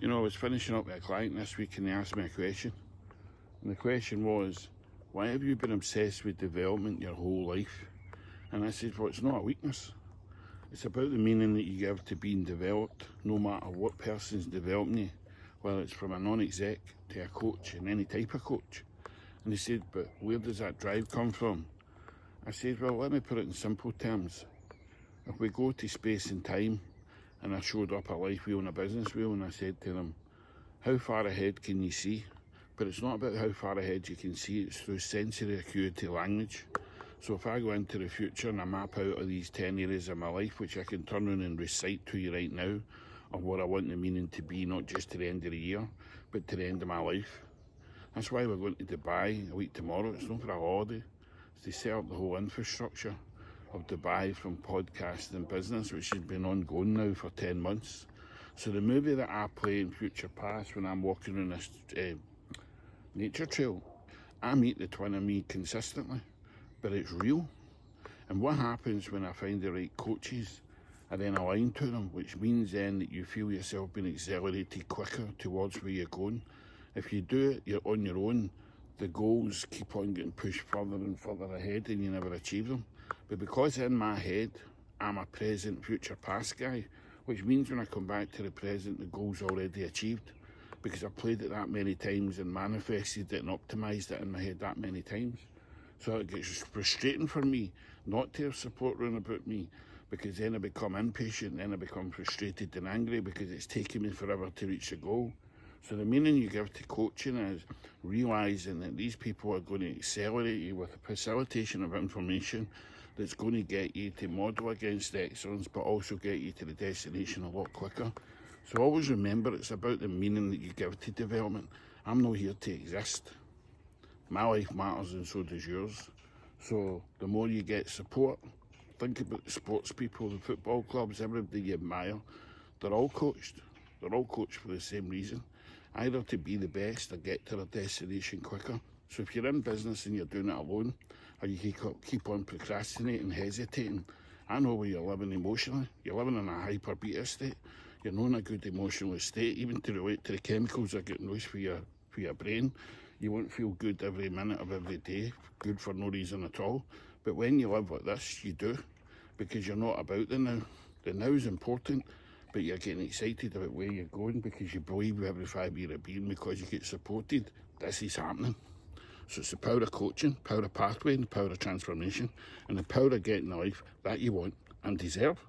You know, I was finishing up with a client this week and they asked me a question. And the question was, why have you been obsessed with development your whole life? And I said, well, it's not a weakness. It's about the meaning that you give to being developed, no matter what person's developing you, whether it's from a non-exec to a coach and any type of coach. And they said, but where does that drive come from? I said, well, let me put it in simple terms. If we go to space and time, and I showed up a life wheel and a business wheel, and I said to them, how far ahead can you see? But it's not about how far ahead you can see, it's through sensory acuity language. So if I go into the future and I map out of these 10 areas of my life, which I can turn around and recite to you right now, of what I want the meaning to be, not just to the end of the year, but to the end of my life. That's why we're going to Dubai a week tomorrow. It's not for a holiday. It's to set up the whole infrastructure of Dubai from podcast and business, which has been ongoing now for 10 months. So the movie that I play in future past when I'm walking on this nature trail, I meet the twin of me consistently, but it's real. And what happens when I find the right coaches and then align to them, which means then that you feel yourself being accelerated quicker towards where you're going. If you do it, you're on your own, the goals keep on getting pushed further and further ahead and you never achieve them. But because in my head, I'm a present, future, past guy, which means when I come back to the present, the goal's already achieved because I've played it that many times and manifested it and optimised it in my head that many times. So it gets frustrating for me not to have support around about me because then I become impatient, then I become frustrated and angry because it's taken me forever to reach the goal. So the meaning you give to coaching is realising that these people are going to accelerate you with a facilitation of information that's going to get you to model against excellence, but also get you to the destination a lot quicker. So always remember, it's about the meaning that you give to development. I'm not here to exist. My life matters and so does yours. So the more you get support, think about the sports people, the football clubs, everybody you admire, they're all coached. They're all coached for the same reason, either to be the best or get to their destination quicker. So if you're in business and you're doing it alone, or you keep on procrastinating, hesitating, I know where you're living emotionally. You're living in a hyper beta state. You're not in a good emotional state, even to relate to the chemicals that get released for your brain. You won't feel good every minute of every day, good for no reason at all. But when you live like this, you do, because you're not about the now. The now is important, but you're getting excited about where you're going because you believe every 5 years of being because you get supported. This is happening. So it's the power of coaching, power of pathway, and the power of transformation, and the power of getting the life that you want and deserve.